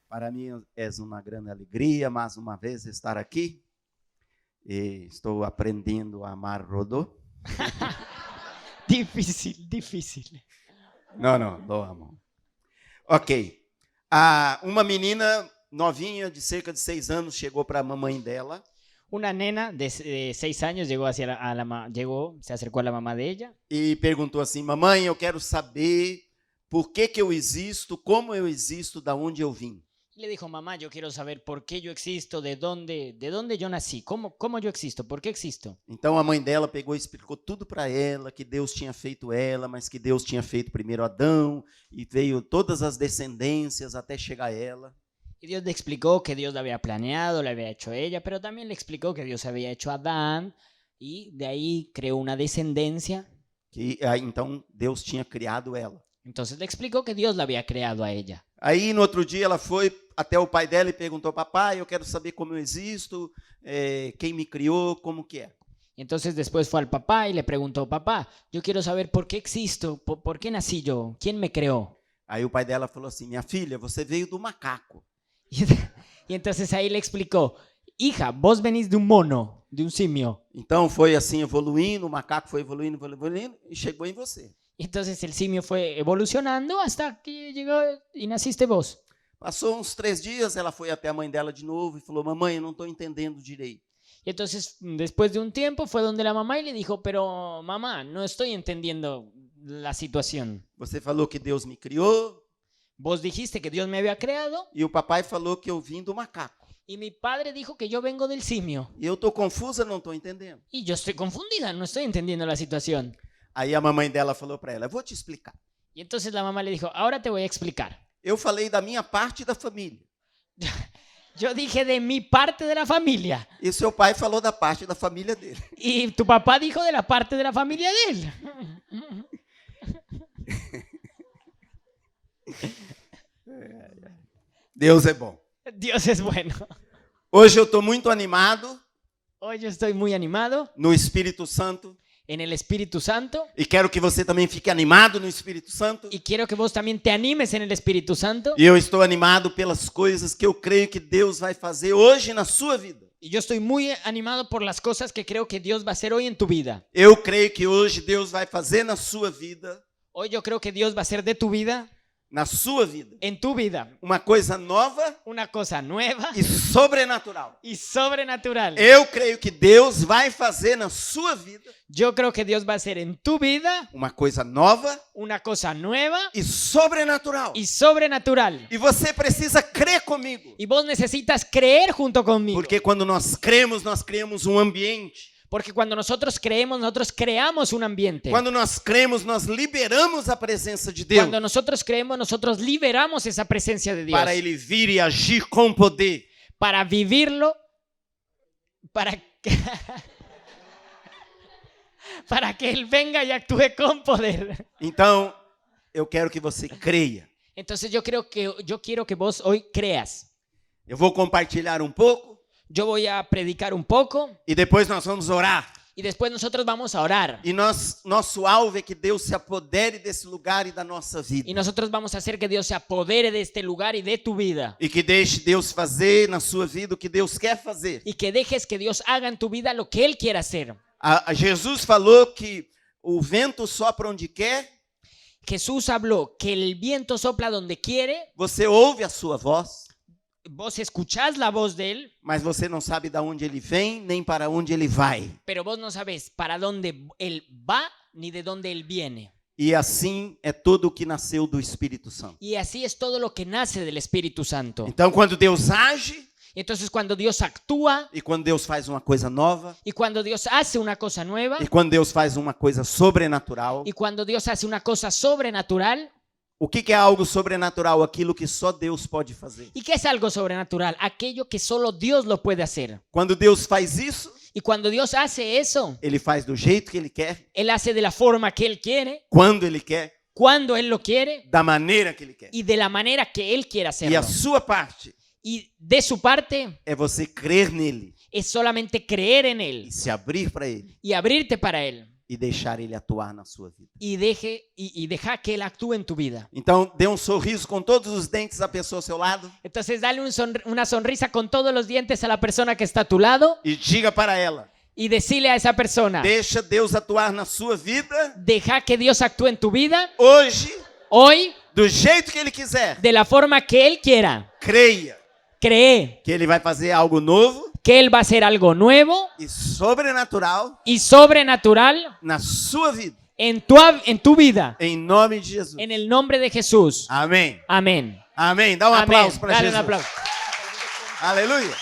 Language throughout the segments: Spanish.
Para mim é uma grande alegria mais uma vez estar aqui. Estou aprendendo a amar Rodô. Difícil. Não, lo amo. Ok. Uma menina novinha de cerca de 6 anos chegou para a mamãe dela. Una nena de 6 años llegó, se acercó a la mamá de ella E perguntou assim: mamãe, eu quero saber por que eu existo, como eu existo, da onde eu vim. y le dijo: mamá, yo quiero saber por qué yo existo, de dónde yo nací, cómo yo existo, por qué existo. Então a mãe dela pegou e explicou tudo para ela, que Deus tinha feito ela, mas que Deus tinha feito primeiro Adão, e veio todas as descendências até chegar a ela. Y Dios le explicó que Dios lo había planeado, lo había hecho ella, pero también le explicó que Dios había hecho a Adán y de ahí creó una descendencia. Então Deus tinha criado ela. Entonces le explicó que Dios la había creado a ella. Aí no outro dia ela foi até o pai dela e perguntou: papai, eu quero saber como eu existo, quem me criou, como que é. Entonces después fue al papá y le preguntó: papá, yo quiero saber por qué existo, por qué nací yo, quién me creó. Aí o pai dela falou assim: minha filha, você veio do macaco. Y entonces ahí le explicó: hija, vos venís de un mono, de un simio. Então foi assim evoluindo, o macaco foi evoluindo e chegou em você. Y entonces el simio fue evolucionando hasta que llegó y naciste vos. Passou uns 3 dias, ela foi até a mãe dela de novo e falou: mamãe, eu não estou entendendo direito. Y entonces después de un tiempo fue donde la mamá y le dijo: pero mamá, no estoy entendiendo la situación. Você falou que Deus me criou. Vos dijiste que Dios me había creado. E o papai falou que eu vim do macaco. Y mi padre dijo que yo vengo del simio. E eu estou confusa, não estou entendendo. Y yo estoy confundida, no estoy entendiendo la situación. Aí a mamãe dela falou para ela: eu vou te explicar. Y entonces la mamá le dijo: ahora te voy a explicar. Eu falei da minha parte da família. Yo dije de mi parte de la familia. E seu pai falou da parte da família dele. Y tu papá dijo de la parte de la familia de él. Deus é bom. Dios es bueno. Hoje eu estou muito animado Hoy yo estoy muy animado no Espírito Santo. en el Espíritu Santo. E quero que você também fique animado no Espírito Santo. Y quiero que vos también te animes en el Espíritu Santo. E eu estou animado pelas coisas que eu creio que Deus vai fazer hoje na sua vida. Y yo estoy muy animado por las cosas que creo que Dios va a hacer hoy en tu vida. Eu creio que hoje Deus vai fazer na sua vida, Hoy yo creo que Dios va a hacer de tu vida, na sua vida, en tu vida, uma coisa nova una cosa nueva e sobrenatural. y sobrenatural. Eu creio que Deus vai fazer na sua vida Yo creo que Dios va a hacer en tu vida uma coisa nova una cosa nueva e sobrenatural. y sobrenatural. E você precisa crer comigo. Y vos necesitas creer junto conmigo. Porque quando nós criamos um ambiente. Porque cuando nosotros creemos, nosotros creamos un ambiente. Quando nós cremos, nós liberamos a presença de Deus Cuando nosotros creemos, nosotros liberamos esa presencia de Dios. para Ele vir e agir com poder. Para vivirlo, para que Él venga y actúe con poder. Então, eu quero que você creia. Entonces yo quiero que vos hoy creas. Eu vou compartilhar um pouco Yo voy a predicar un poco e depois nós vamos orar. y después nosotros vamos a orar. E nosso alvo é que Deus se apodere desse lugar e da nossa vida. Y nosotros vamos a hacer que Dios se apodere de este lugar y de tu vida. E que deixe Deus fazer na sua vida o que Deus quer fazer. Y que dejes que Dios haga en tu vida lo que Él quiera hacer. Jesus falou que o vento sopra onde quer. Jesús habló que el viento sopla donde quiere. Você ouve a sua voz, Vos escuchás la voz de Él, mas você não sabe de onde ele vem nem para onde ele vai. pero vos no sabés para dónde Él va ni de dónde Él viene. E assim é tudo o que nasceu do Espírito Santo. Y así es todo lo que nace del Espíritu Santo. Então, quando Deus age Entonces cuando Dios actúa e quando Deus faz uma coisa nova y cuando Dios hace una cosa nueva e quando Deus faz uma coisa sobrenatural, y cuando Dios hace una cosa sobrenatural. o que é algo sobrenatural? Aquilo que só Deus pode fazer. ¿Y qué es algo sobrenatural? Aquello que solo Dios lo puede hacer. Quando Deus faz isso, Y cuando Dios hace eso, Ele faz do jeito que Ele quer, Él hace de la forma que Él quiere, quando Ele quer, cuando Él lo quiere da maneira que Ele quer. y de la manera que Él quiera E hacerlo. a sua parte Y de su parte é você crer nele es solamente creer en e Él se abrir para Ele. y abrirte para Él. e deixar ele atuar na sua vida. y deja que Él actúe en tu vida. Então, dê sorriso com todos os dentes à pessoa ao seu lado Entonces dale una sonrisa con todos los dientes a la persona que está a tu lado e diga para ela: y decirle a esa persona, deixa Deus atuar na sua vida deja que Dios actúe en tu vida hoje, hoy do jeito que Ele quiser. de la forma que Él quiera. Creia Cree que Ele vai fazer algo novo que Él va a hacer algo nuevo e sobrenatural y sobrenatural na sua vida, en tu vida. em nome de Jesus. En el nombre de Jesús. Amém. Amén. Amém. Dá um Amén. aplauso para Dale Jesus. un aplauso. Aleluia.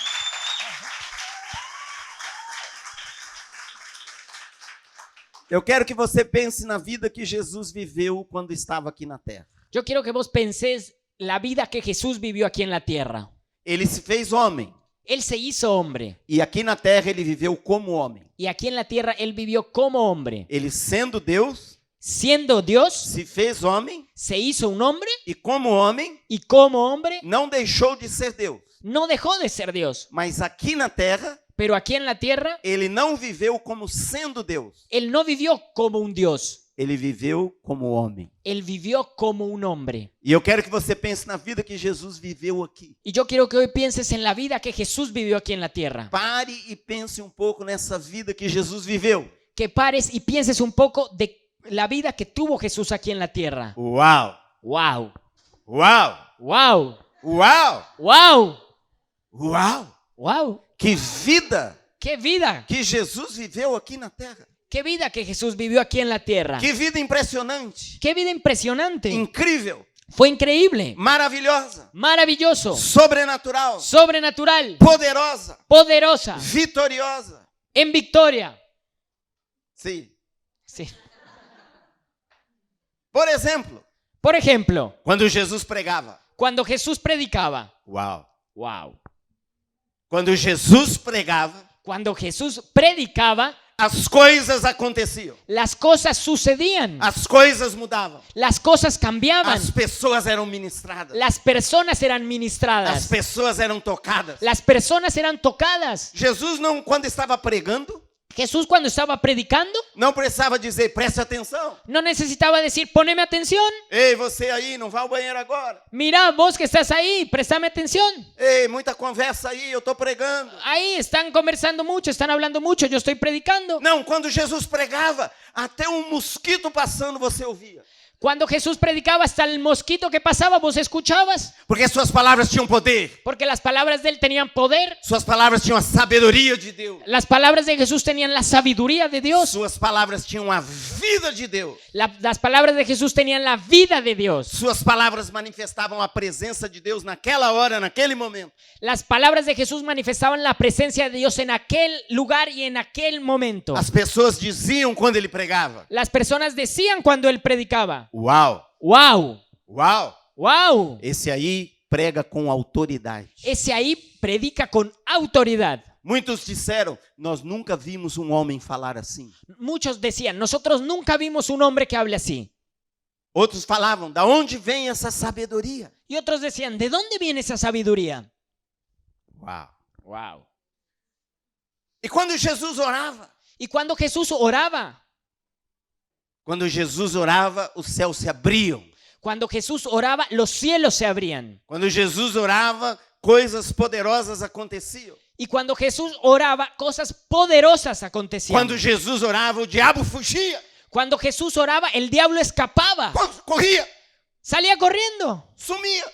Eu quero que você pense na vida que Jesus viveu quando estava aqui na terra. Yo quiero que vos pensés la vida que Jesús vivió aquí en la tierra. Ele se fez homem Él se hizo hombre e aqui na terra ele viveu como homem. y aquí en la tierra Él vivió como hombre. Ele sendo Deus, Siendo Dios, se fez homem se hizo un hombre e como homem y como hombre não deixou de ser Deus. no dejó de ser Dios. Mas aqui na terra Pero aquí en la tierra ele não viveu como sendo Deus. Él no vivió como un Dios. Ele viveu como homem. Él vivió como un hombre. E eu quero que você pense na vida que Jesus viveu aqui. Y yo quiero que hoy pienses en la vida que Jesús vivió aquí en la tierra. Pare e pense um pouco nessa vida que Jesus viveu. Que pares y pienses un poco de la vida que tuvo Jesús aquí en la tierra. Uau! ¡Wow! Uau! ¡Wow! Uau! ¡Wow! Uau! ¡Wow! Que vida ¡Qué vida! que Jesus viveu aqui na terra. ¡Qué vida que Jesús vivió aquí en la tierra! Que vida impressionante. ¡Qué vida impresionante! Incrível. Fue increíble, Maravilhosa. maravilloso, Sobrenatural. sobrenatural, Poderosa. poderosa, Vitoriosa. en victoria. Sim. Sí. Por exemplo, Por ejemplo, quando Jesus pregava. cuando Jesús predicaba, Uau. wow, Quando Jesus pregava, cuando Jesús predicaba, as coisas aconteciam. las cosas sucedían, As coisas mudavam. las cosas cambiaban, As pessoas eram ministradas. las personas eran As ministradas, pessoas eram tocadas. las personas eran tocadas. Jesus não, quando estava pregando, Jesús cuando estaba predicando não precisava dizer, preste atenção. no necesitaba decir, poneme atención, Ei, você aí, não vá ao banheiro agora. mira vos que estás ahí, préstame atención. Ei, muita conversa aí, eu estou pregando. Ahí están conversando mucho, están hablando mucho, yo estoy predicando. Não, quando Jesus pregava, até um mosquito passando você ouvia. Cuando Jesús predicaba, hasta el mosquito que pasaba, vos escuchabas. Porque suas palavras tinham poder. Porque las palabras de él tenían poder. Suas palavras tinham a sabedoria de Deus. Las palabras de Jesús tenían la sabiduría de Dios. Suas palavras tinham a vida de Deus. Las palabras de Jesús tenían la vida de Dios. Suas palavras manifestavam a presença de Deus naquela hora, naquele momento. Las palabras de Jesús manifestaban la presencia de Dios en aquel lugar y en aquel momento. As pessoas diziam quando ele pregava. Las personas decían cuando él predicaba, Uau, wow, uau. wow. Esse aí prega com autoridade. Ese ahí predica con autoridad. Muitos disseram, nós nunca vimos um homem falar assim. Muchos decían, nosotros nunca vimos un hombre que hable así. Outros falavam, da onde vem essa sabedoria? Y otros decían, ¿de dónde viene esa sabiduría? Uau. Wow. E quando Jesus orava? Y cuando Jesús oraba, Quando Jesus orava, os céus se abriam. cuando Jesús oraba, los cielos se abrían. Quando Jesus orava, coisas poderosas aconteciam. Y cuando Jesús oraba, cosas poderosas acontecían. Quando Jesus orava, o diabo fugia, Cuando Jesús oraba, el diablo escapaba. corria, Salía corriendo. sumia,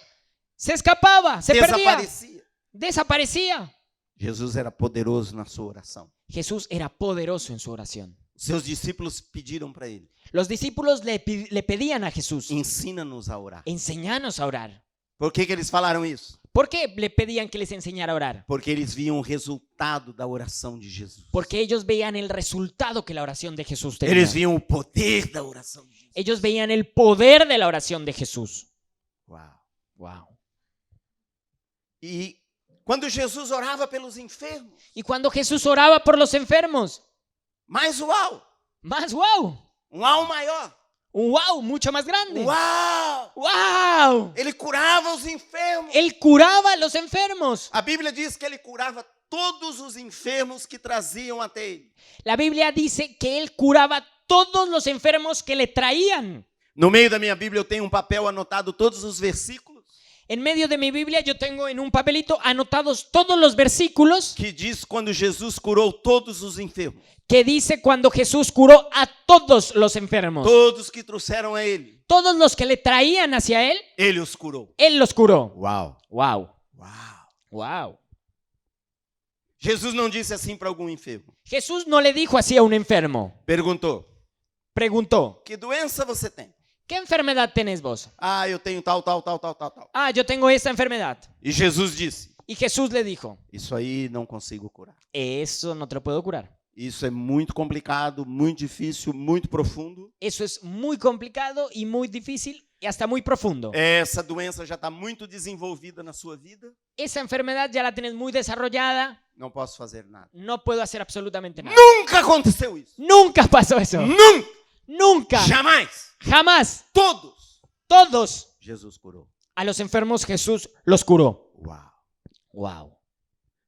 Se escapaba. Se perdía. desaparecia. Desaparecía. Jesus era poderoso na sua oração. Jesús era poderoso en su oración. Seus discípulos pediram para ele, Los discípulos le pedían a Jesús, ensina-nos a orar. enséñanos a orar. Por que eles falaram isso? ¿Por qué le pedían que les enseñara a orar? Porque eles viam o resultado da oração de Jesus. Porque ellos veían el resultado que la oración de Jesús tenía. Eles viam o poder da oração de Jesus. Ellos veían el poder de la oración de Jesús. Uau. Wow. E quando Jesus orava pelos enfermos, Y cuando Jesús oraba por los enfermos, mais uau, más wow. uau maior. Un wow mucho más grande. Uau! Wow. Ele curava os enfermos. Él curaba a los enfermos. A Bíblia diz que ele curava todos os enfermos que traziam até ele. La Biblia dice que él curaba todos los enfermos que le traían. No meio da minha Bíblia eu tenho papel anotado todos os versículos En medio de mi Biblia yo tengo en un papelito anotados todos los versículos que diz quando Jesus curou todos os enfermos. que dice cuando Jesús curó a todos los enfermos. Todos que trouxeram a ele, Todos los que le traían hacia él, ele os curou. él los curó. Uau, Wow, uau. wow. Jesus não disse assim para algum enfermo. Jesús no le dijo así a un enfermo. Perguntou: Preguntó, que doença você tem? ¿qué enfermedad tenés vos? Ah, eu tenho tal. Ah, yo tengo esta enfermedad. E Jesus disse: Y Jesús le dijo, isso aí não consigo curar. eso no te lo puedo curar. Isso é muito complicado, muito difícil, muito profundo. Eso es muy complicado y muy difícil y hasta muy profundo. Essa doença já está muito desenvolvida na sua vida. Esa enfermedad ya la tienes muy desarrollada. Não posso fazer nada. No puedo hacer absolutamente nada. Nunca aconteceu isso. Nunca pasó eso. Nunca. Nunca. Jamais. Jamás. Todos. Todos Jesus curou. a los enfermos Jesús los curó. Uau. Wow.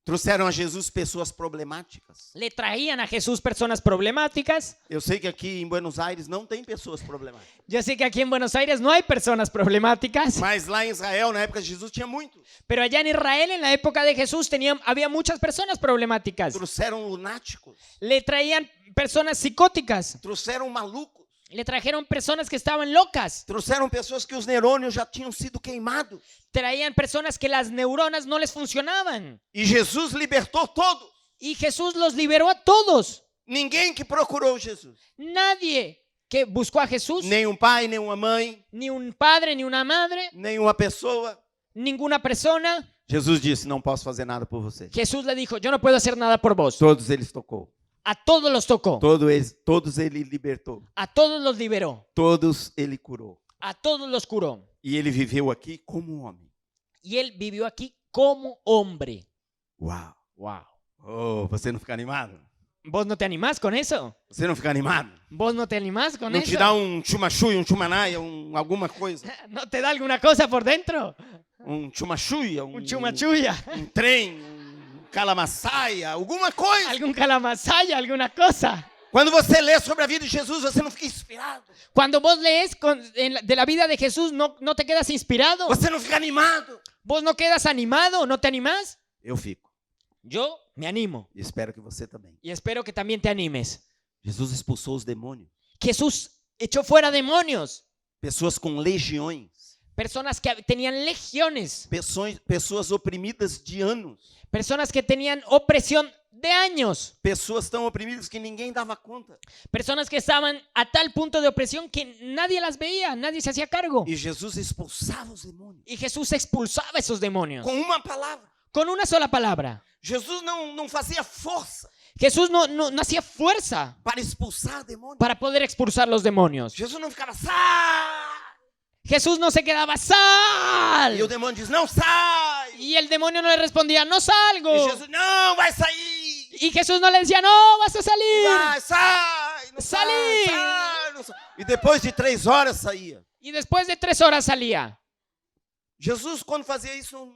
Trouxeram a Jesus pessoas problemáticas. Le traían a Jesús personas problemáticas. Eu sei que aqui em Buenos Aires não tem pessoas problemáticas. Yo sé que aquí en Buenos Aires no hay personas problemáticas, Mas lá em Israel, na época de Jesus, tinha muitos. pero allá en Israel, en la época de Jesús, había muchas personas problemáticas. Trouxeram lunáticos. Le traían personas psicóticas. Trouxeram malucos. Le trajeron personas que estaban locas. Trouxeram pessoas que os neurônios já tinham sido queimados. Traían personas que las neuronas no les funcionaban. E Jesus libertou todos. Y Jesús los liberó a todos. Ninguém que procurou Jesus. Nadie que buscó a Jesús, Nem um pai, nem uma mãe, ni un padre, ni una madre, nem uma pessoa. ninguna persona. Jesus disse: não posso fazer nada por você. Jesús le dijo, yo no puedo hacer nada por vos. Todos eles tocou. A todos los tocó. Todos ele libertou. A todos los liberó. Todos ele curou. A todos los curó. E ele viveu aqui como um homem. Y él vivió aquí como hombre. Uau. Wow. Oh, você não fica animado? ¿Vos no te animás con eso? Você não fica animado? ¿Vos no te animás con Não eso? te dá chumachuia, chumanaia, alguma coisa? ¿No te da alguna cosa por dentro? Chumachuia, Un chumachuya, trem, calamaçaia, alguma coisa. algún calamasaya, alguna cosa. Quando você lê sobre a vida de Jesus, você não fica inspirado. Cuando vos lees de la vida de Jesús, ¿no te quedas inspirado? Você não fica animado. ¿Vos no quedas animado? ¿No te animás? Eu fico. Yo me animo E espero que você também. y espero que también te animes. Jesus expulsou os demônios. Jesús echó fuera demonios, Pessoas com legiões. personas que tenían legiones, Pessoas oprimidas de anos. personas que tenían opresión de años, Pessoas tão oprimidas que ninguém dava conta. personas que estaban a tal punto de opresión que nadie las veía, nadie se hacía cargo. E Jesus expulsava os demônios. Y Jesús expulsaba esos demonios Com uma palavra. con una sola palabra. Jesus não fazia força Jesús no hacía fuerza para expulsar demônios. para poder expulsar los demonios. Jesus não ficava, sai! Jesús no se quedaba, ¡sal! E o demônio diz, não sai! Y el demonio no le respondía, no salgo. E Jesus, não, vai sair! Y Jesús no le decía, no, vas a salir. Vai, sai! Não sai, Salir! sai, não sai. E depois de 3 horas saía. Y después de 3 horas salía. Jesus, quando fazia isso,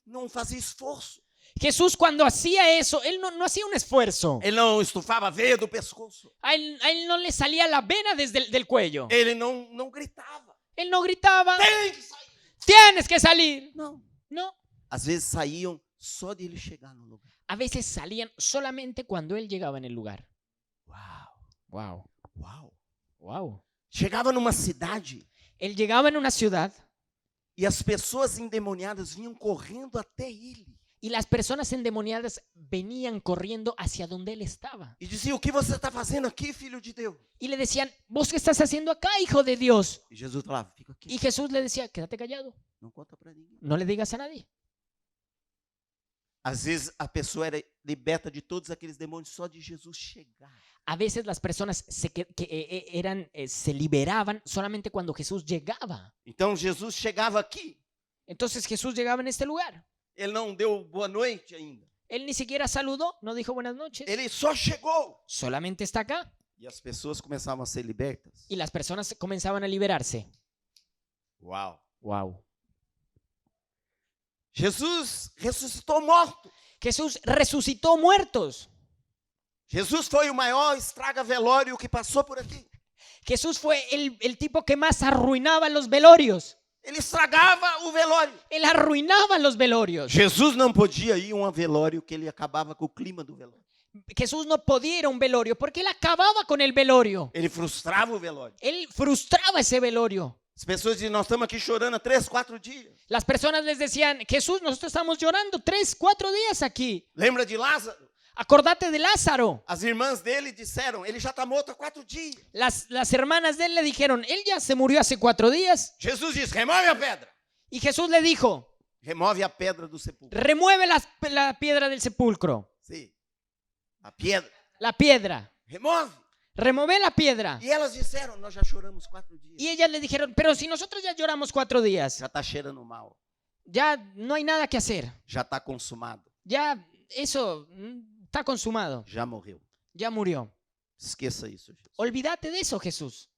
não fazia esforço. Jesús cuando hacía eso, él no hacía un esfuerzo. Ele não estufava a veia do pescoço. A él no le salía la vena desde del cuello. Ele não gritava. Él no gritaba, Tem que sair! tienes que salir. Não. No. Às vezes saíam só de ele chegar no lugar. A veces salían solamente cuando él llegaba en el lugar. Uau, Wow, uau. wow. Chegava numa cidade Él llegaba en una ciudad e as pessoas endemoniadas vinham correndo até ele. y las personas endemoniadas venían corriendo hacia donde él estaba. E diziam, o que você está fazendo aqui, filho de Deus? Y le decían, ¿vos qué estás haciendo acá, hijo de Dios? E Jesus falava, fica aqui, Y Jesús le decía, quédate callado, não conta para ninguém. no le digas a nadie. Às vezes a pessoa era liberta de todos aqueles demônios só de Jesus chegar. A veces las personas se liberaban solamente cuando Jesús llegaba. Então Jesus chegava aqui, Entonces Jesús llegaba en este lugar. ele não deu boa noite ainda. Él ni siquiera saludó, no dijo buenas noches. Ele só chegou. Solamente está acá. E as pessoas começavam a ser libertas. Y las personas comenzaban a liberarse. Uau. Wow. Jesus ressuscitou morto. Jesús resucitó muertos. Jesus foi o maior estraga-velório que passou por aqui. Jesús fue el tipo que más arruinaba los velorios. Ele estragava o velório. Él arruinaba los velorios. Jesus não podia ir a um velório que ele acabava com o clima do velório. Jesús no podía ir a un velorio porque él acababa con el velorio. Ele frustrava o velório. Él frustraba ese velorio. As pessoas dizem, nós estamos aqui chorando há 3, 4 dias. Las personas les decían, Jesús, nosotros estamos llorando 3, 4 días aquí. Lembra de Lázaro? Acordate de Lázaro. As irmãs dele disseram, ele já está morto há 4 dias. Las hermanas de él le dijeron, él ya se murió hace 4 días. Jesus disse, remove a pedra. Y Jesús le dijo, Remove a pedra do sepulcro. remueve la piedra del sepulcro. Sim. A pedra. La piedra. Remove. Remove la piedra. E elas disseram, nós já choramos 4 dias. Y ellas le dijeron, pero si nosotros ya lloramos 4 días, Já está cheirando mal. ya no hay nada que hacer. Já está consumado. Ya eso está consumado. Já morreu. Ya murió. Esqueça isso, Jesus. Olvídate de eso, Jesús.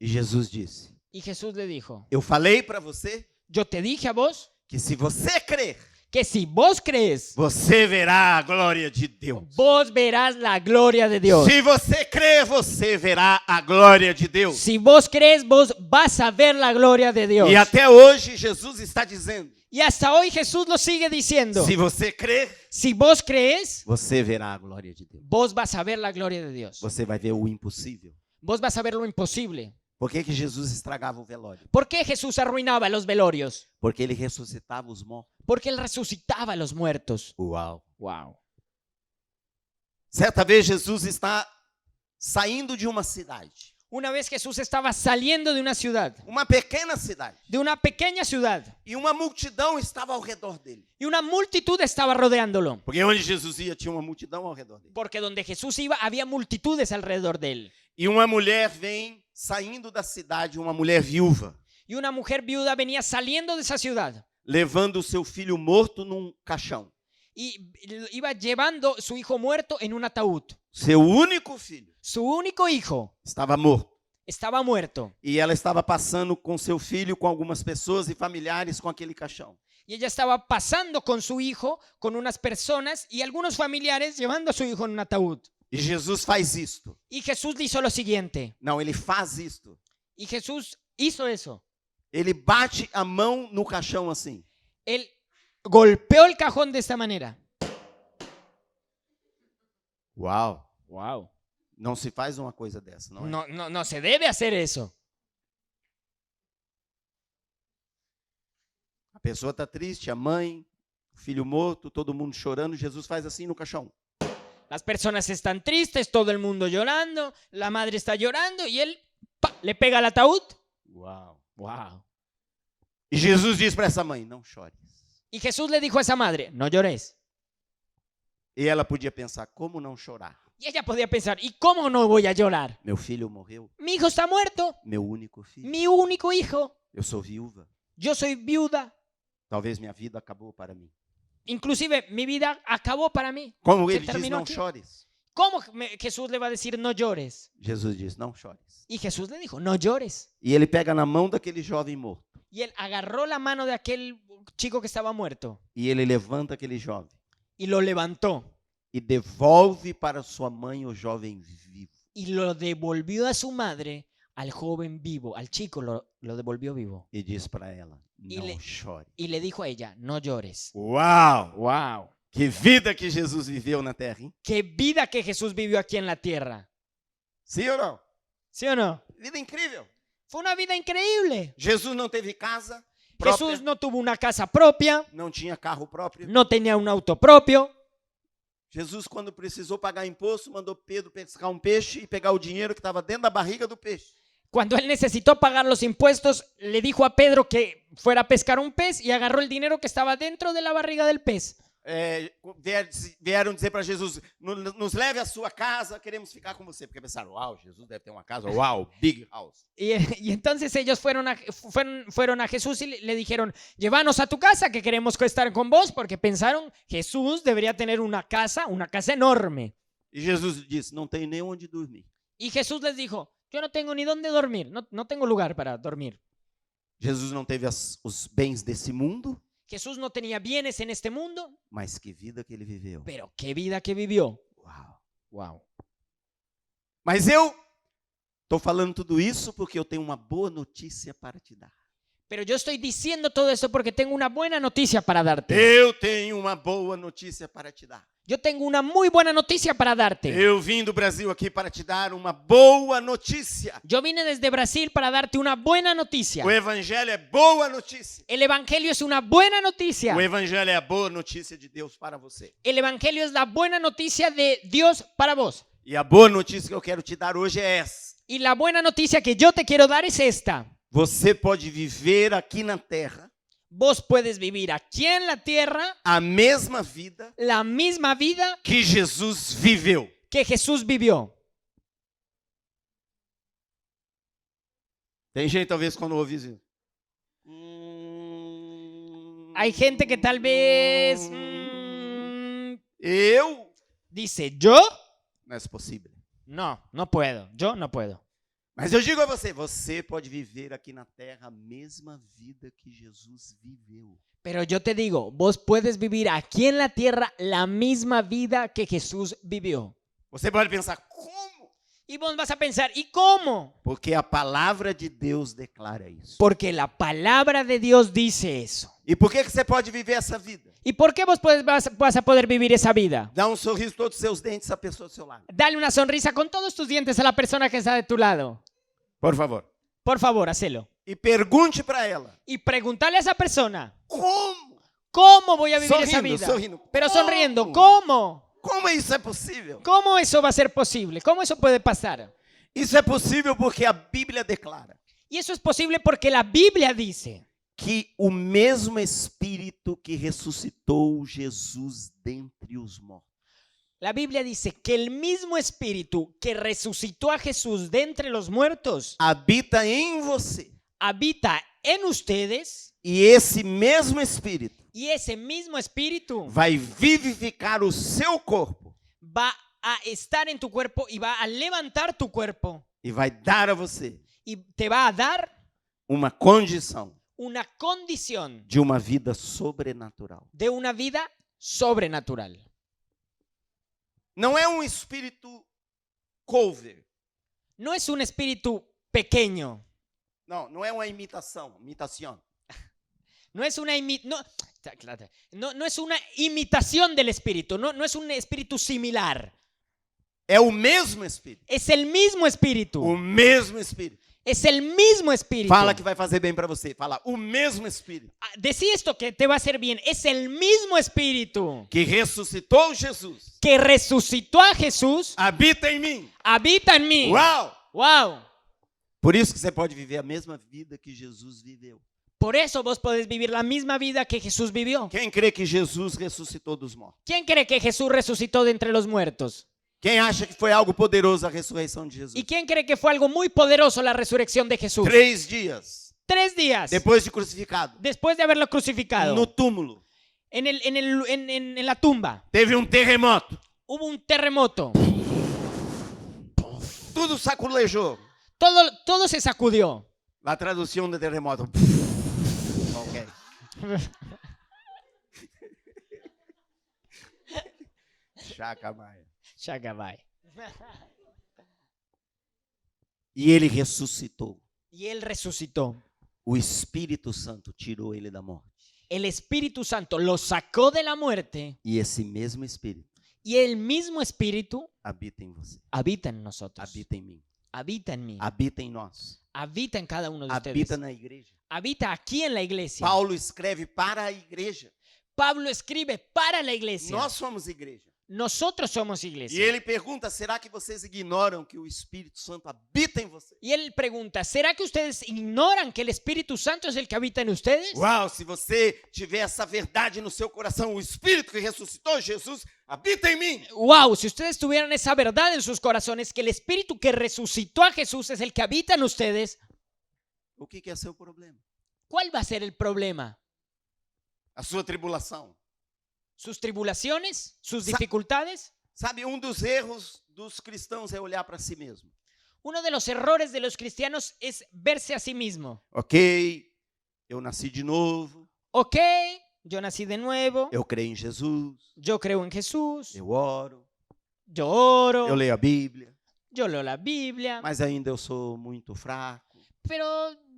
E Jesus disse, Y Jesús le dijo, eu falei para você yo te dije a vos que se você crer, que si vos crees, você verá a glória de Deus. vos verás la gloria de Dios. Se você crer, você verá a glória de Deus. Si vos crees, vos vas a ver la gloria de Dios. E até hoje Jesus está dizendo, Y hasta hoy Jesús lo sigue diciendo. se você crer, Si vos crees, você verá a glória de Deus. vos vas a ver la gloria de Dios. Você vai ver o impossível. Vos vas a ver lo imposible. Por que Jesus estragava o velório? ¿Por qué Jesús arruinaba los velorios? Porque ele ressuscitava os mortos. Porque él resucitaba a los muertos. Uau. Wow. Certa vez Jesus está saindo de uma cidade. Una vez Jesús estaba saliendo de una ciudad, Uma pequena cidade. de una pequeña ciudad, E uma multidão estava ao redor dele. y una multitud estaba rodeándolo. Porque onde Jesus ia tinha uma multidão ao redor dele. Porque donde Jesús iba había multitudes alrededor de él. E uma mulher vem saindo da cidade, uma mulher viúva, Y una mujer viuda venía saliendo de esa ciudad levando o seu filho morto num caixão. y iba llevando su hijo muerto en un ataúd. Seu único filho Su único hijo estava morto. estaba muerto. E ela estava passando com seu filho, com algumas pessoas e familiares com aquele caixão. Y ella estaba pasando con su hijo, con unas personas y algunos familiares llevando a su hijo en un ataúd. E Jesus faz isto. Y Jesús hizo lo siguiente. Não, ele faz isto. Y Jesús hizo eso. Ele bate a mão no caixão assim. Él golpeó el cajón de esta manera. Uau. Wow. Não se faz uma coisa dessa, não é? No se debe hacer eso. A pessoa está triste, a mãe, o filho morto, todo mundo chorando. Jesus faz assim no caixão. Las personas están tristes, todo el mundo llorando, la madre está llorando y él ¡pa! Le pega al ataúd. Uau. Wow. E Jesus diz para essa mãe, não chores. Y Jesús le dijo a esa madre, no llores. E ela podia pensar, como não chorar? Y ella podía pensar, ¿y cómo no voy a llorar? Meu filho morreu, Mi hijo está muerto, meu único filho. mi único hijo. Eu sou viúva. Yo soy viuda. Talvez minha vida acabou para mim. Inclusive mi vida acabó para mí. Como Se ele diz, terminou não aqui. chores. ¿Cómo Jesús le va a decir no llores? Jesus diz, não chores. Y Jesús le dijo, no llores. E ele pega na mão daquele jovem morto. Y él agarró la mano de aquel chico que estaba muerto E ele levanta aquele jovem. y lo levantó E devolve para sua mãe o jovem vivo. y lo devolvió a su madre, al joven vivo, al chico lo devolvió vivo. E diz para ela, E não le- chore. Y le dijo a ella, no llores. Uau! ¡Wow! Que vida que Jesus viveu na terra, hein? ¡Qué vida que Jesús vivió aquí en la tierra! Sim ou não? ¿Sí o no? Vida incrível. Fue una vida increíble. Jesus não teve casa própria, Jesús no tuvo una casa propia, não tinha carro próprio. no tenía un auto propio. Jesus, quando precisou pagar imposto, mandou Pedro pescar um peixe e pegar o dinheiro que estava dentro da barriga do peixe. Cuando él necesitó pagar los impuestos, le dijo a Pedro que fuera a pescar un pez y agarró el dinero que estaba dentro de la barriga del pez. Vieram dizer para Jesus, nos leve à sua casa, queremos ficar com você. Porque pensaram, uau, Jesus deve ter uma casa, uau, big house. Y entonces ellos fueron a Jesús y le dijeron, llévanos a tu casa que queremos estar con vos, porque pensaron Jesús debería tener una casa enorme. E Jesus disse, não tenho nem onde dormir. Y Jesús les dijo, yo no tengo ni dónde dormir, no tengo lugar para dormir. Jesus não teve os bens desse mundo, Jesús no tenía bienes en este mundo, mas que vida que ele viveu. pero qué vida que vivió. Uau. Wow. Mas eu Estou falando tudo isso porque eu tenho uma boa notícia para te dar. Pero yo estoy diciendo todo esto porque tengo una buena noticia para darte. Eu tenho uma boa notícia para te dar. Yo tengo una muy buena noticia para darte. Eu vim do Brasil aqui para te dar uma boa notícia. Yo vine desde Brasil para darte una buena noticia. O evangelho é boa notícia. El evangelio es una buena noticia. O evangelho é a boa notícia de Deus para você. El evangelio es la buena noticia de Dios para vos. E a boa notícia que eu quero te dar hoje é essa. Y la buena noticia que yo te quiero dar es esta. Você pode viver aqui na terra Vos puedes vivir aquí en la tierra a mesma vida la misma vida que Jesus viveu. que Jesús vivió. Tem gente talvez quando ouve isso. Hay gente que tal vez Eu? dice, ¿yo? Não é possível. No, no puedo. Yo no puedo. Mas eu digo a você, você pode viver aqui na terra a mesma vida que Jesus viveu. Pero yo te digo, vos puedes vivir aquí en la tierra la misma vida que Jesús vivió. Você pode pensar, como? Y vos vas a pensar, ¿y cómo? Porque a palavra de Deus declara isso. Porque la palabra de Dios dice eso. E por que você pode viver essa vida? ¿Y por qué vas a poder vivir esa vida? Dá um sorriso todos os seus dentes à pessoa do seu lado. Dale una sonrisa con todos tus dientes a la persona que está de tu lado. Por favor. Por favor, hacelo. E pergunte para ela. Y preguntarle a esa persona, Como? ¿cómo voy a vivir esa Sorrindo, vida? sorrindo. Pero ¿Cómo? sonriendo, ¿cómo? Como isso é possível? ¿Cómo eso va a ser posible? ¿Cómo eso puede pasar? Isso é possível porque a Bíblia declara Y eso es posible porque la Biblia dice que o mesmo Espírito que ressuscitou Jesus dentre os mortos La Biblia dice que el mismo Espíritu que resucitó a Jesús de entre los muertos habita em você. habita en ustedes E esse mesmo Espírito y ese mismo Espíritu vai vivificar o seu corpo va a estar en tu cuerpo y va a levantar tu cuerpo e vai dar a você y te va a dar uma condição una condición de uma vida sobrenatural. de una vida sobrenatural. Não é um espírito cover. No es un espíritu pequeño, Não é uma imitação. no es una no es una imitación del espíritu, no es un espíritu similar. É o mesmo Espírito. Es el mismo espíritu. O mesmo Espírito. Es el mismo espíritu. Fala que vai fazer bem para você. Fala, o mesmo Espírito Decí esto que te va a hacer bien. Es el mismo espíritu que ressuscitou Jesus que resucitó a Jesús. habita em mim. Habita en mí. Uau! Wow. Por isso que você pode viver a mesma vida que Jesus viveu. Por eso vos podés vivir la misma vida que Jesús vivió. Quem crê que Jesus ressuscitou dos mortos? ¿Quién cree que Jesús resucitó de entre los muertos? Quem acha que foi algo poderoso a ressurreição de Jesus? ¿Y quién cree que fue algo muy poderoso la resurrección de Jesús? 3 dias 3 días depois de crucificado, después de haberlo crucificado, no túmulo, en la tumba, teve um terremoto. hubo un terremoto. Tudo saculejou. Todo se sacudió. A tradução do terremoto. Ok. Chacamaia. Shakabai. E ele ressuscitou. Y él resucitó. O Espírito Santo tirou ele da morte. El Espíritu Santo lo sacó de la muerte E esse mesmo Espírito y el mismo Espíritu habita em você. habita en nosotros. Habita em mim. Habita en mí. Habita em nós. Habita en cada uno de Habita ustedes. na igreja. Habita aquí en la iglesia. Paulo escreve para a igreja. Pablo escribe para la iglesia. Nós somos igreja. Nosotros somos E iglesia. ele pergunta, será que vocês ignoram que o Espírito Santo habita em você? Y él pregunta, ¿será que ustedes ignoran que el Espíritu Santo es el que habita en ustedes? Uau, se você tiver essa verdade no seu coração, o Espírito que ressuscitou Jesus habita em mim. Wow, si ustedes tuvieran esa verdad en sus corazones, que el Espíritu que resucitó a Jesús es el que habita en ustedes, O que é seu problema? ¿cuál va a ser el problema? A sua tribulação. ¿Sus tribulaciones? ¿Sus Sa- dificultades? Sabe, dos erros dos cristãos é olhar para si mesmo. Uno de los errores de los cristianos es verse a sí mismo. Ok, eu nasci de novo, Ok, yo nací de nuevo, eu creio em Jesus, yo creo en Jesús, eu oro, yo oro, eu leio a Bíblia. yo leo la Biblia, mas ainda eu sou muito fraco pero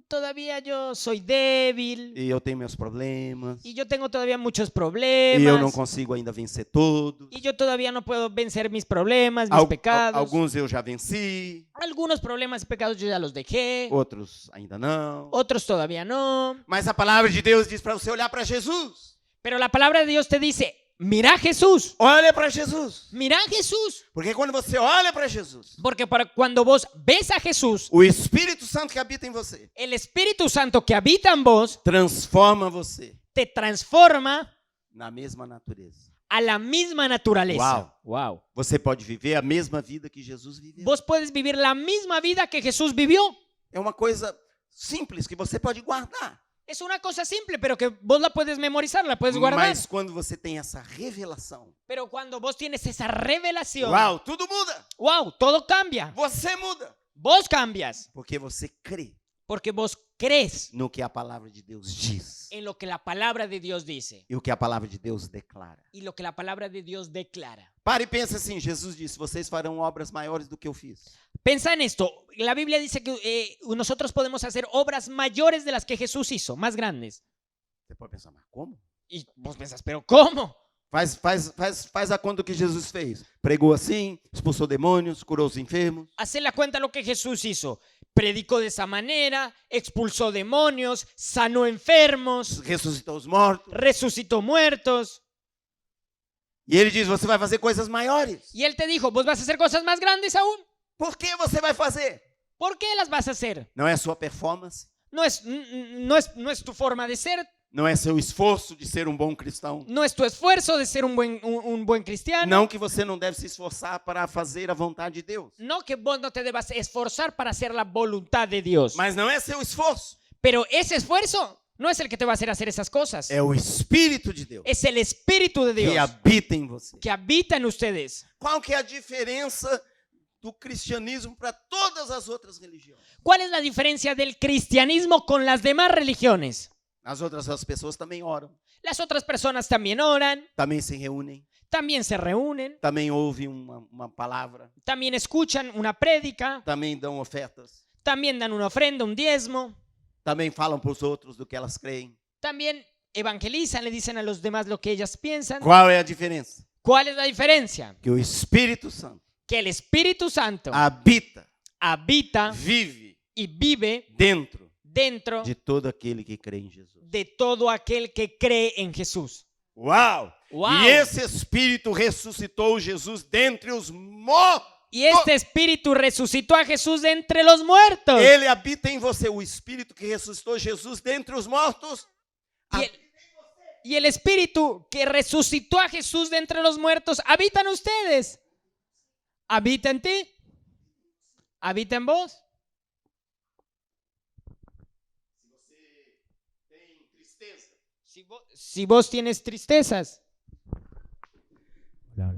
todavía yo soy débil e eu tenho meus problemas y yo tengo todavía muchos e eu não problemas consigo ainda vencer todos. y yo todavía no puedo vencer mis problemas, mis pecados. Alguns eu já venci, Algunos problemas y pecados yo ya los dejé, outros ainda não. otros todavía no. Mas a palavra de Deus diz para você olhar para Jesus. Pero la palabra de Dios te dice, mira a Jesús, Olha para Jesus. mira a Jesús. Porque quando você olha para Jesus, Porque cuando vos ves a Jesús, o Espírito Santo que habita em você el Espíritu Santo que habita en vos transforma você te transforma na mesma natureza. a la misma naturaleza. Wow. Você pode viver a mesma vida que Jesus viveu. Vos puedes vivir la misma vida que Jesús vivió. É uma coisa simples que você pode guardar. Es una cosa simple, pero que vos la puedes memorizar, la puedes guardar. Mas quando você tem essa revelação, Pero cuando vos tienes esa revelación, uau, tudo muda. wow, todo cambia. Você muda. Vos cambias, Porque você crê porque vos crees no que a palavra de Deus diz en lo que la palabra de Dios dice e o que a palavra de Deus declara. y lo que la palabra de Dios declara. Pare e pense assim, Jesus disse, vocês farão obras maiores do que eu fiz. Pensa en esto. La Biblia dice que nosotros podemos hacer obras mayores de las que Jesús hizo, más grandes. Você pode pensar, mas como? Y vos pensás, ¿pero cómo? Faz a conta do que Jesus fez. Pregou assim, expulsou demônios, curou os enfermos. Hacer la cuenta lo que Jesús hizo. Predicó de esa manera, expulsó demonios, sanó enfermos, Ressuscitou os mortos. resucitó muertos. E ele diz, você vai fazer coisas maiores. Y él te dijo, vos vas a hacer cosas más grandes aún. Por que você vai fazer? ¿Por qué las vas a hacer? Não é sua performance, No es tu forma de ser, não é seu esforço de ser um bom cristão. no es tu esfuerzo de ser un buen cristiano. Não que você não deve se esforçar para fazer a vontade de Deus. No que vos no te debas esforzar para hacer la voluntad de Dios. Mas não é seu esforço, Pero ese esfuerzo no es el que te va a hacer esas cosas. é o Espírito de Deus Es el Espíritu de que Dios habita em você. que habita en ustedes. Qual que é a diferença do cristianismo para todas as outras religiões? ¿Cuál es la diferencia del cristianismo con las demás religiones? As pessoas também oram, Las otras personas también oran, também se reúnem, también se reúnen, também ouvem uma palavra, también escuchan una prédica, também dão ofertas, también dan una ofrenda, un diezmo, também falam para os outros do que elas creem. también evangelizan, le dicen a los demás lo que ellas piensan. Qual é a diferença? ¿Cuál es la diferencia? Que o Espírito Santo Que el Espíritu Santo habita vive y vive dentro de todo aquele que crê em Jesus. de todo aquel que cree en Jesús. Uau! Uau! E esse Espírito ressuscitou Jesus dentre os mortos. Y este Espíritu resucitó a Jesús de entre los muertos. Ele habita em você, o Espírito que ressuscitou Jesus dentre os mortos. Y el Espíritu que resucitó a Jesús de entre los muertos habita en ustedes. ¿Habita en ti? ¿Habita en vos? Si vos tienes tristezas.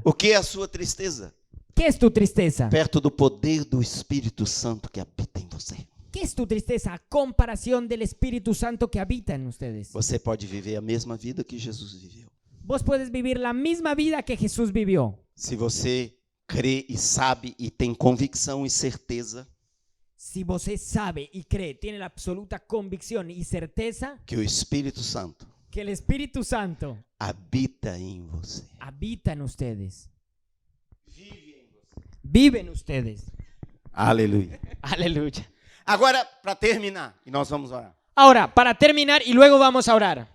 O que é a sua tristeza? ¿Qué es tu tristeza? Perto do poder do Espírito Santo que habita em você. ¿Qué es tu tristeza a comparación del Espíritu Santo que habita en ustedes? Você pode viver a mesma vida que Jesus viveu. Vos puedes vivir la misma vida que Jesús vivió. Se você crê e sabe e tem convicção e certeza Si vos sabe y cree, tiene la absoluta convicción y certeza que o Espírito Santo que el Espíritu Santo habita em você. habita en ustedes. Vive en ustedes. Aleluia. Aleluya. Agora, para terminar, e nós vamos orar. Ahora, para terminar y luego vamos a orar.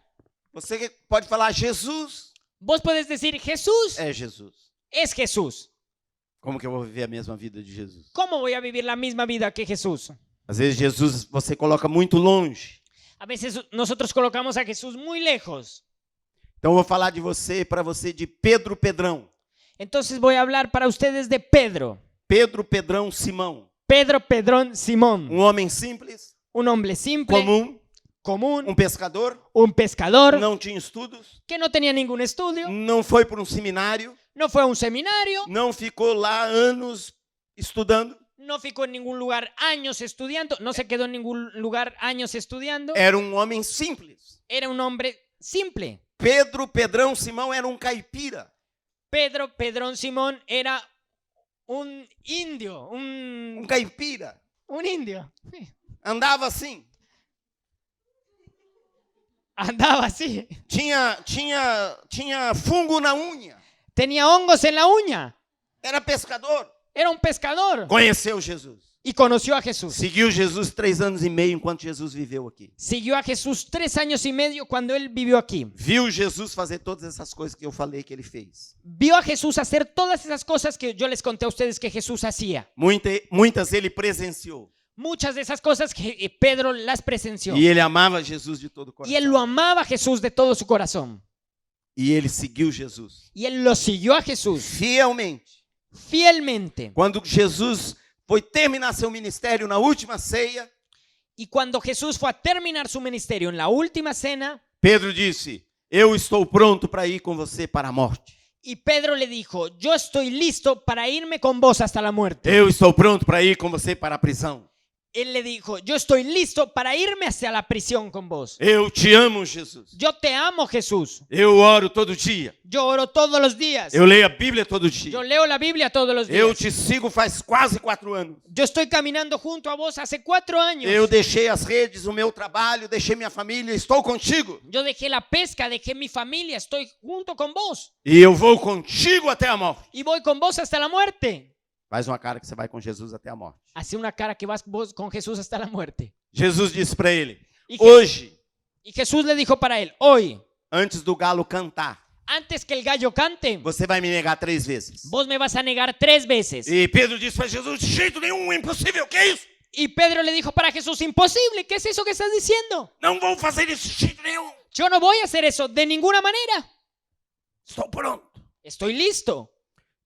Você pode falar, Jesus Vos podés decir, Jesús é Jesus. es Jesús. Como que eu vou viver a mesma vida de Jesus? ¿Cómo voy a vivir la misma vida que Jesús? Às vezes Jesus você coloca muito longe. A veces nosotros colocamos a Jesús muy lejos. Então eu vou falar de você, para você, de Pedro Pedrão. Entonces voy a hablar para ustedes de Pedro. Pedro Pedrão Simão. Pedro Pedrón Simón. Homem simples, Un hombre simple, común, pescador, un pescador não tinha estudos, que no tenía ningún estudio, não foi para seminário, no fue a un seminario, não ficou lá anos estudando. no ficó en ningún lugar años estudiando, no se quedó en ningún lugar años estudiando. Era homem simples. Era un hombre simple. Pedro Pedrão Simão era caipira. Pedro Pedrón Simón era un indio, um caipira. un indio. Andava assim. Andaba así. Tinha fungo na unha. Tenía hongos en la uña. Era pescador. Era un pescador. Conheceu Jesus. Y conoció a Jesús. Seguiu Jesus 3 anos e meio enquanto Jesus viveu aqui. Siguió a Jesús 3 años y medio cuando él vivió aquí. Viu Jesus fazer todas essas coisas que eu falei que ele fez. Vio a Jesús hacer todas esas cosas que yo les conté a ustedes que Jesús hacía. Muitas ele presenciou. Muchas de esas cosas que Pedro las presenció. E ele amava Jesus de todo o Y él coração. lo amaba a Jesús de todo su corazón. E ele seguiu Jesus Y él lo siguió a Jesús fielmente. fielmente. Quando Jesus foi terminar seu ministério na última ceia, Y cuando Jesús fue a terminar su ministerio en la última cena, Pedro disse: Eu estou pronto para ir com você para a morte. y Pedro le dijo, yo estoy listo para irme con vos hasta la muerte. Eu estou pronto para ir com você para a prisão. Él le dijo, yo estoy listo para irme hacia la prisión con vos. Eu te amo, Jesus. Yo te amo, Jesús. Eu oro todo dia. Yo oro todos los días. Eu leio a Bíblia todo dia. Yo leo la Biblia todos los Eu días. te sigo faz quase 4 anos. Yo estoy caminando junto a vos hace 4 años. Eu deixei as redes, o meu trabalho, deixei minha família, estou contigo. Yo dejé la pesca, dejé mi familia, estoy junto con vos. E eu vou contigo até a morte. Y voy con vos hasta la muerte. Faz uma cara que você vai com Jesus até a morte. Hace una cara que vas vos con Jesús hasta la muerte. Jesus disse para ele: Y, Hoje, y Jesús le dijo para él, hoy, antes do galo cantar, antes que el gallo cante, você vai me negar 3 vezes. vos me vas a negar 3 veces. E Pedro disse para Jesus: De jeito nenhum, impossível, que é isso? Y Pedro le dijo para Jesús, imposible, ¿qué es eso que estás diciendo? Não vou fazer isso de jeito nenhum. Yo no voy a hacer eso de ninguna manera. Estou pronto. Estoy listo.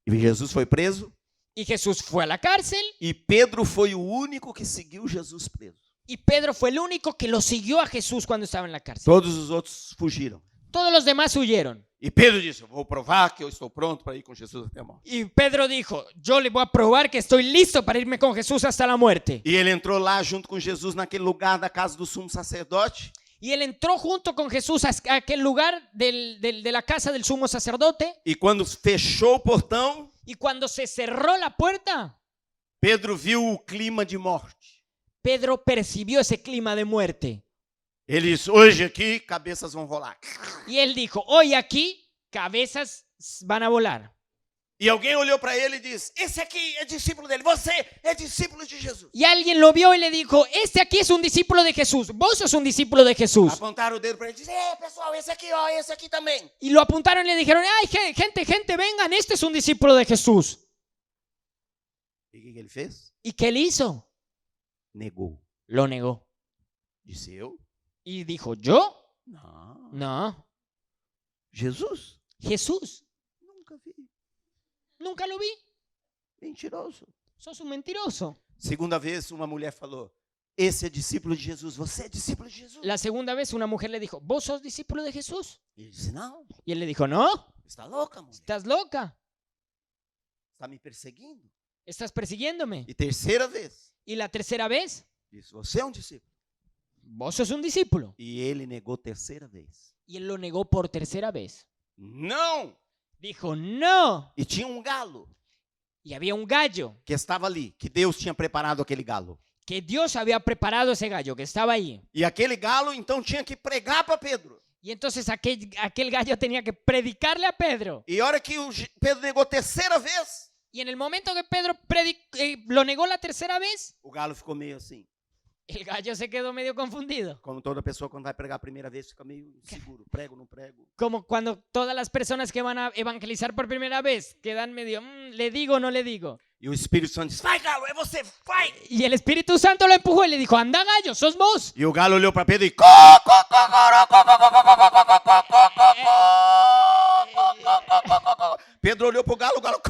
E Jesus foi preso. Y Jesús fue a la cárcel E Pedro foi o único que seguiu Jesus preso. y Pedro fue el único que lo siguió a Jesús cuando estaba en la cárcel. Todos os outros fugiram. Todos los demás huyeron. E Pedro disse: Eu vou provar que eu estou pronto para ir com Jesus até a morte. Y Pedro dijo, yo le voy a probar que estoy listo para irme con Jesús hasta la muerte. E ele entrou lá junto com Jesus naquele lugar da casa do sumo sacerdote. Y él entró junto con Jesús a aquel lugar de la casa del sumo sacerdote. E quando fechou o portão, Y cuando se cerró la puerta, Pedro viu o clima de morte. Pedro percibió ese clima de muerte. Ele disse: Hoje aqui, cabeças vão rolar. Y él dijo, hoy aquí cabezas van a volar. E alguém olhou para ele e disse: Esse aqui é discípulo dele, você é discípulo de Jesus. Y alguien lo vio y le dijo, este aquí es un discípulo de Jesús. Vos sos un discípulo de Jesús. Apontaram o dedo para ele e disseram: pessoal, esse aqui, ó, esse aqui também. Y lo apuntaron y le dijeron, ay, gente, vengan, este es un discípulo de Jesús. E o que ele fez? ¿Y qué él hizo? Negou. Lo negó. Disse: Eu? Y dijo, ¿yo? Não. No. Jesus? Jesús. Nunca vi. Nunca lo vi. Mentiroso. Sos un mentiroso. Segunda vez, uma mulher falou: Esse é discípulo de Jesus, você é discípulo de Jesus. La segunda vez una mujer le dijo, ¿vos sos discípulo de Jesús? E ele disse: Não, Y él le dijo, no, está louca, mulher. estás loca. Está me perseguindo. Estás persiguiéndome. E terceira vez, Y la tercera vez, disse: Você é um discípulo. vos sos un discípulo. E ele negou terceira vez. Y él lo negó por tercera vez. Não! Dijo, no. E tinha um galo Y había un gallo, que estava ali, que Deus tinha preparado aquele galo. que Dios había preparado ese gallo, que estaba ahí. E aquele galo então tinha que pregar para Pedro. Y entonces aquel gallo tenía que predicarle a Pedro. E a hora que Pedro negou terceira vez, Y en el momento que Pedro lo negó la tercera vez, o galo ficou meio assim. el gallo se quedó medio confundido. Como toda pessoa quando vai pregar a primeira vez fica meio inseguro. Prego, não prego. Como cuando todas las personas que van a evangelizar por primera vez quedan medio, ¿le digo o no le digo? E o Espírito Santo disse: Vai, galo, é você, vai! Y el Espíritu Santo lo empujó y le dijo, anda gallo, sos vos. E o galo olhou para Pedro e Pedro olhou para o galo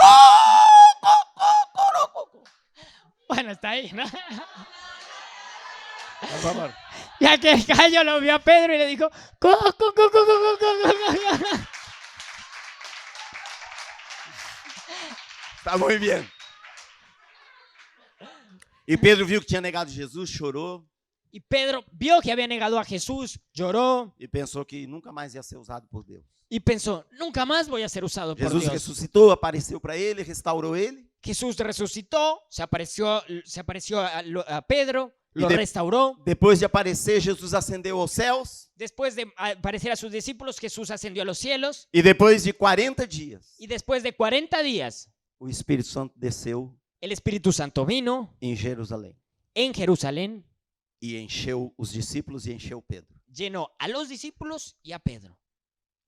Bueno, está ahí, ¿no? Por favor. Y aquel gallo lo vio a Pedro y le dijo, "Co, co, co, co, co, co, co, co". Tá muito bem. E Pedro viu que tinha negado Jesus, chorou Y Pedro vio que había negado a Jesús, lloró e pensou que nunca mais ia ser usado por Deus. y pensó, nunca más voy a ser usado por Jesus Dios. ressuscitou, apareceu para ele, restaurou ele. Jesús resucitó, se apareció a Pedro, lo de- restauró. Depois de aparecer, Jesus ascendeu aos céus. Después de aparecer a sus discípulos, Jesús ascendió a los cielos. E depois de 40 dias, Y después de 40 días, o Espírito Santo desceu el Espíritu Santo vino em Jerusalém en Jerusalén, e encheu os discípulos e encheu Pedro. llenó a los discípulos y a Pedro.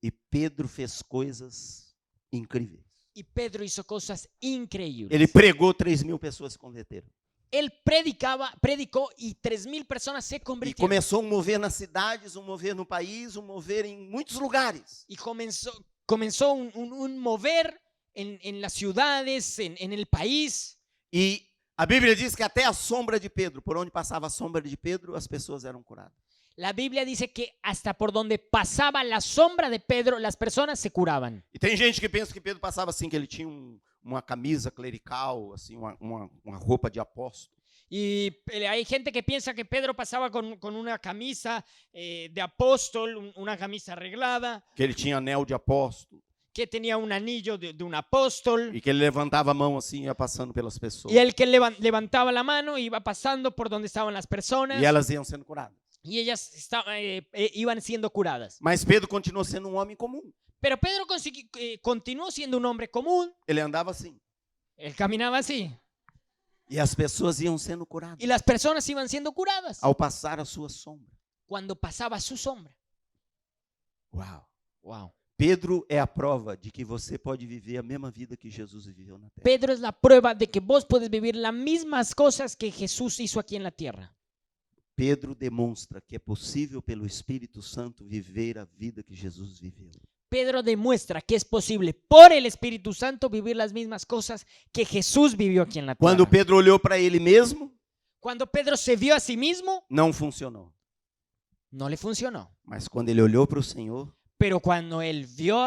E Pedro fez coisas incríveis. Y Pedro hizo cosas increíbles. Ele pregou, 3.000 pessoas se converteram. Él predicó y 3.000 personas se E convirtieron. começou um mover nas cidades, um mover no país, um mover em muitos lugares. Y comenzó un mover en las ciudades, en el país. E a Bíblia diz que até a sombra de Pedro, por onde passava a sombra de Pedro, as pessoas eram curadas. La Biblia dice que hasta por donde pasaba la sombra de Pedro, las personas se curaban. E tem gente que pensa que Pedro passava assim, que ele tinha uma camisa clerical, assim, uma roupa de apóstolo. Y hay gente que piensa que Pedro pasaba con una camisa de apóstol, una camisa arreglada, Que ele tinha anel de apóstolo. que tenía un anillo de un apóstol. E que ele levantava a mão assim e ia passando pelas pessoas. Y el que levantaba la mano iba pasando por donde estaban las personas. E elas iam sendo curadas. Y ellas iban siendo curadas. Mas Pedro continuou sendo um homem comum. Pero Pedro continuó siendo un hombre común. Ele andava assim. Él caminaba así. E as pessoas iam sendo curadas Y las personas iban siendo curadas ao passar a sua sombra. cuando pasaba su sombra. Uau! Wow. Pedro é a prova de que você pode viver a mesma vida que Jesus viveu na terra. Pedro es la prueba de que vos puedes vivir las mismas cosas que Jesús hizo aquí en la tierra. Pedro demonstra que é possível pelo Espírito Santo viver a vida que Jesus viveu. Pedro demuestra que es posible por el Espíritu Santo vivir las mismas cosas que Jesús vivió aquí en la tierra. Quando Pedro olhou para ele mesmo, Cuando Pedro se vio a sí mismo, não funcionou. no le funcionó. Mas quando ele olhou para o Senhor Pero cuando él vio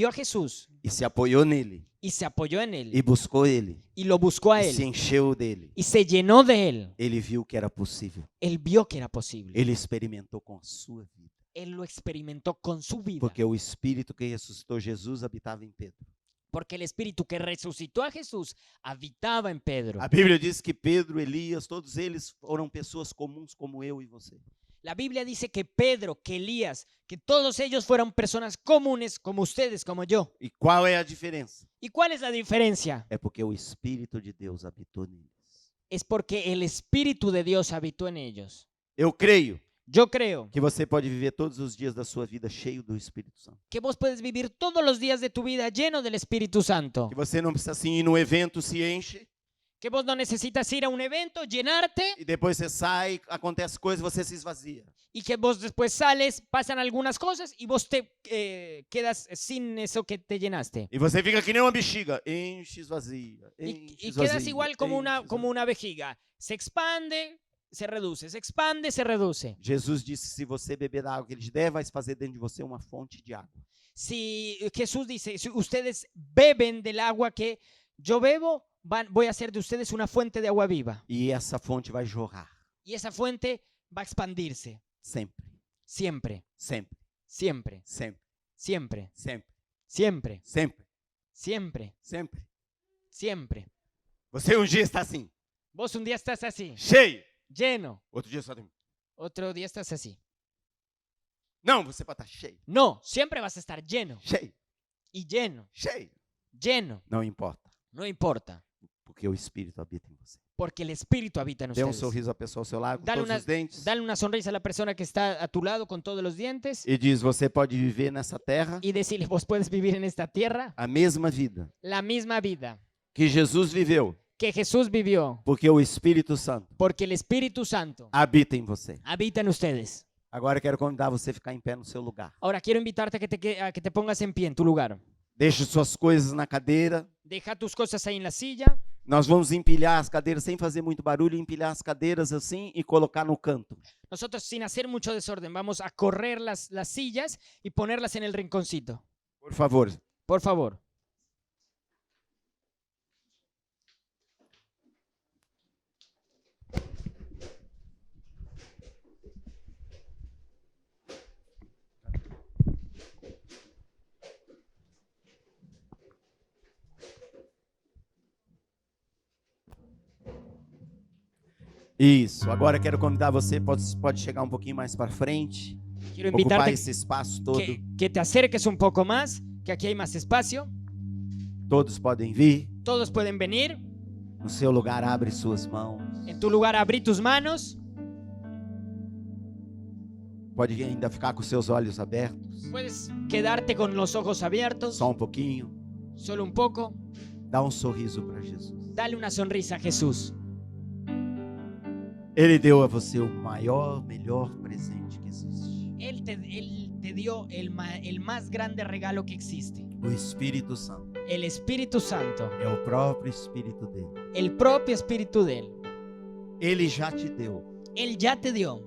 a Jesús e se apoiou nele y se apoyó en él e buscou ele y lo buscó a e se él encheu dele, y se llenó de él, ele viu que era possível. él vio que era posible. Ele experimentou com a sua vida. Él lo experimentó con su vida. Porque o Espírito que ressuscitou Jesus habitava em Pedro. Porque el Espíritu que resucitó a Jesús habitaba en Pedro. A Bíblia diz que Pedro, Elias, todos eles foram pessoas comuns como eu e você. La Biblia dice que Pedro, que Elías, que todos ellos fueron personas comunes como ustedes, como yo. E qual é a diferença? ¿Y cuál es la diferencia? É porque o Espírito de Deus habitou neles. Es porque el Espíritu de Dios habitó en ellos. Eu creio Yo creo que você pode viver todos os dias da sua vida cheio do Espírito Santo. que vos puedes vivir todos los días de tu vida lleno del Espíritu Santo. Que você não precisa assim ir no evento, se enche, Que vos no necesitas ir a un evento, llenarte, e depois você sai, acontece coisa, você se esvazia. y que vos después sales, pasan algunas cosas y vos te quedas sin eso que te llenaste. E você fica que nem uma bexiga, enche, esvazia, Y, enche, y esvazia, quedas igual como enche, esvazia. una vejiga. Se expande, se reduce, se expande, se reduce. Jesus disse que se você beber da água que ele te der, vai se fazer dentro de você uma fonte de água. Si Jesús dice, si ustedes beben del agua que yo bebo, voy a hacer de ustedes una fuente de agua viva. E essa fonte vai jorrar Y esa fuente va a expandirse sempre, siempre, sempre, siempre, sempre, siempre, sempre, siempre, sempre, siempre, sempre. siempre. Você um dia está assim, Vos un día estás así, cheio, lleno. outro dia só tem. Otro día estás así. Não, você pode estar cheio, No, siempre vas a estar lleno cheio, y lleno, cheio. lleno. Não importa, No importa, porque o Espírito habita em você. porque el Espíritu habita en Dê ustedes. sorriso à pessoa ao seu lado, com Dale todos os dentes, Dale una sonrisa a la persona que está a tu lado con todos los dientes e diz: você pode viver nessa terra y decirle, vos puedes vivir en esta tierra a mesma vida la misma vida que Jesus viveu, que Jesús vivió, porque o Espírito Santo porque el Espíritu Santo habita em você. habita en ustedes. Agora eu quero convidar você a ficar em pé no seu lugar. Ahora quiero invitarte a que te pongas en pie en tu lugar. Deixe suas coisas na cadeira. Deja tus cosas ahí en la silla. Nós vamos empilhar as cadeiras sem fazer muito barulho, empilhar as cadeiras assim e colocar no canto. Nosotros, sin hacer mucho desorden, vamos a correr las sillas y ponerlas en el rinconcito. Por favor. Por favor. Isso. Agora quero convidar você, pode chegar um pouquinho mais para frente, Quiero ocupar invitarte esse espaço todo. que te acerques un poco más, que aquí hay más espacio. Todos podem vir. Todos pueden venir. No seu lugar, abre suas mãos. En tu lugar, abrí tus manos. Pode ainda ficar com seus olhos abertos. Puedes quedarte con los ojos abiertos, Só um pouquinho. solo un poco. Dá um sorriso para Jesus. Dale una sonrisa a Jesús. Ele deu a você o maior, melhor presente que existe. Él te dio el más grande regalo que existe. O Espírito Santo. El Espíritu Santo. É o próprio Espírito dele. El propio Espíritu de Él. Ele já te deu. Él ya te dio.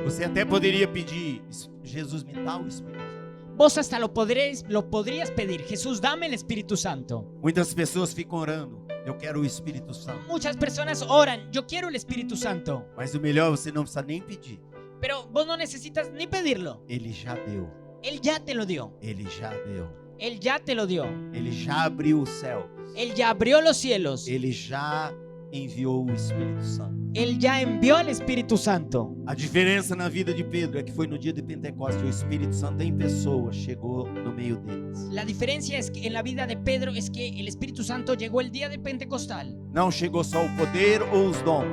Você até poderia pedir: Jesus, me dá o Espírito Santo. Vos hasta lo podrías pedir. Jesús, dame el Espíritu Santo. Muitas pessoas ficam orando: eu quero o Espírito Santo. Muchas personas oran, yo quiero el Espíritu Santo. Mas o melhor, você não precisa nem pedir. Pero vos no necesitas ni pedirlo. Ele já deu. Él ya te lo dio. Ele já deu. Él ya te lo dio. Ele já abriu o céu. Él ya abrió los cielos. Ele já enviou o Espírito Santo. Él ya envió al Espíritu Santo. A diferença na vida de Pedro é que foi no dia de Pentecostes, o Espírito Santo em pessoa chegou no meio deles. La diferencia es que en la vida de Pedro es que el Espíritu Santo llegó el día de Pentecostal. Não chegou só o poder ou os dons,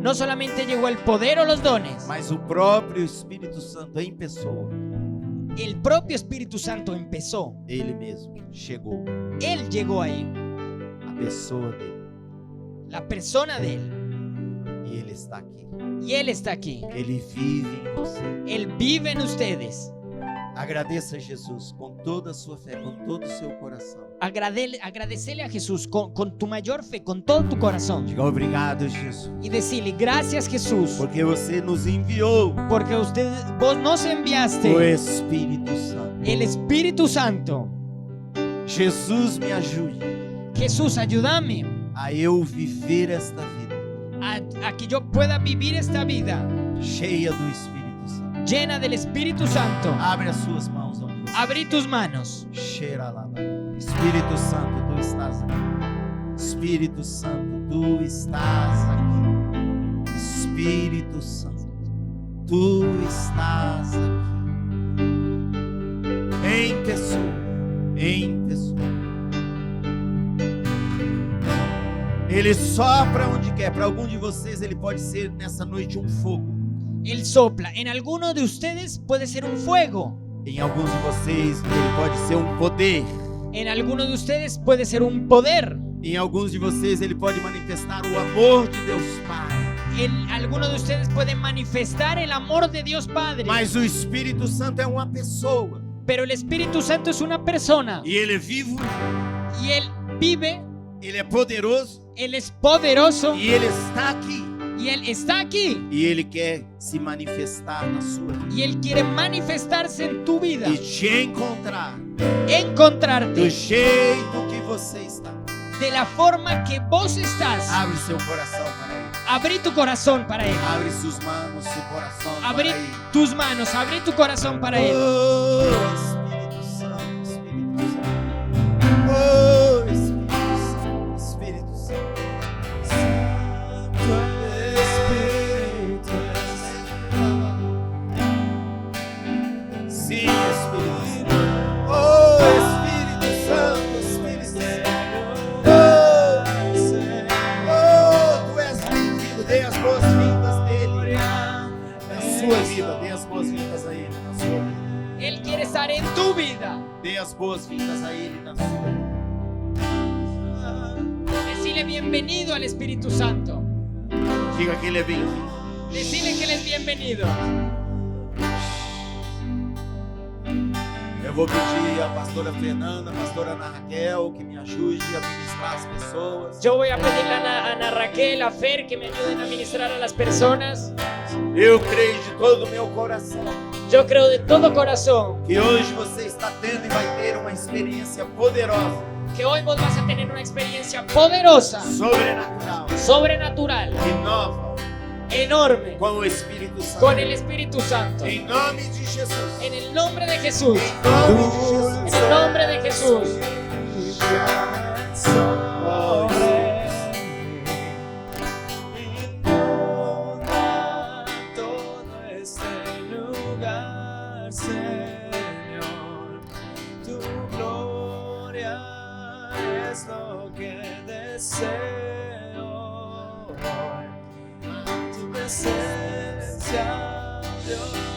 No solamente llegó el poder o los dones. mas o próprio Espírito Santo em pessoa, El propio Espíritu Santo empezó. ele mesmo chegou, Él llegó ahí. a pessoa dele, La persona de Él. e ele está aqui. Y Él está aquí. Ele vive em você. Él vive en ustedes. Agradeça a Jesus com toda a sua fé, com todo o seu coração. Agradecele a Jesús con tu mayor fe, con todo tu corazón. Diga obrigado, Jesus, Y decirle, gracias Jesús, porque você nos enviou porque vos nos o enviaste Espírito Santo. el Espíritu Santo. Jesus, me ajude Jesús, ayúdame a eu viver esta vida a que yo pueda vivir esta vida cheia do Espírito Santo. llena del Espíritu Santo. Abre as suas mãos onde você Abrí tus manos. cheira lá. Espírito Santo, tu estás aqui. Espírito Santo, tu estás aqui. Espírito Santo, tu estás aqui. Em pessoa, em pessoa. Ele sopra onde quer. Para algum de vocês, ele pode ser nessa noite um fogo. Él sopla. En alguno de ustedes puede ser un fuego. Em alguns de vocês, ele pode ser um poder. En alguno de ustedes puede ser un poder. Em alguns de vocês, ele pode manifestar o amor de Deus Pai. En alguno de ustedes puede manifestar el amor de Dios Padre. Mas o Espírito Santo é uma pessoa. Pero el Espíritu Santo es una persona. E ele é vivo, Y Él vive. ele é poderoso Él es poderoso. e ele está aqui. Y Él está aquí. E ele quer se manifestar na sua vida Y Él quiere manifestarse en tu vida. e te encontrar do Encontrarte jeito que você está. de la forma que vos estás. Abre seu coração para ele. Abrí tu corazón para Él. Abre suas manos, seu coração Abrí para ele. tus manos. Abrí tu corazón para Él. Oh, Espírito Santo, Espírito Santo. Oh, Espírito Santo, Espírito Santo. Espírito Santo. Sim, Espírito Santo. Oh, Espírito Santo, Espírito Santo. Oh, tu és bem-vindo. Dê as boas-vindas dele na sua vida. Dê as boas-vindas a ele na sua vida. Él quiere estar en tu vida. Dê as boas-vindas a ele na sua vida. Decile bienvenido al Espíritu Santo. Diga que ele é bem-vindo. Decile que Él es bienvenido. Eu vou pedir à pastora Fernanda, à pastora Ana Raquel, que me ajude a ministrar as pessoas. Yo voy a pedirle a Ana Raquel, a Fer, que me ayuden a ministrar a las personas. Eu creio de todo o meu coração Yo creo de todo corazón que hoje você está tendo e vai ter uma experiência poderosa, que hoy vos vas a tener una experiencia poderosa, sobrenatural sobrenatural, e nova enorme, com o Espírito Santo. con el Espíritu Santo. Em nome de Jesus. En el nombre de Jesús. Em nome de Jesus. En el nombre de Jesús. gloria es lo que deseo hoy. Tu presencia, Dios.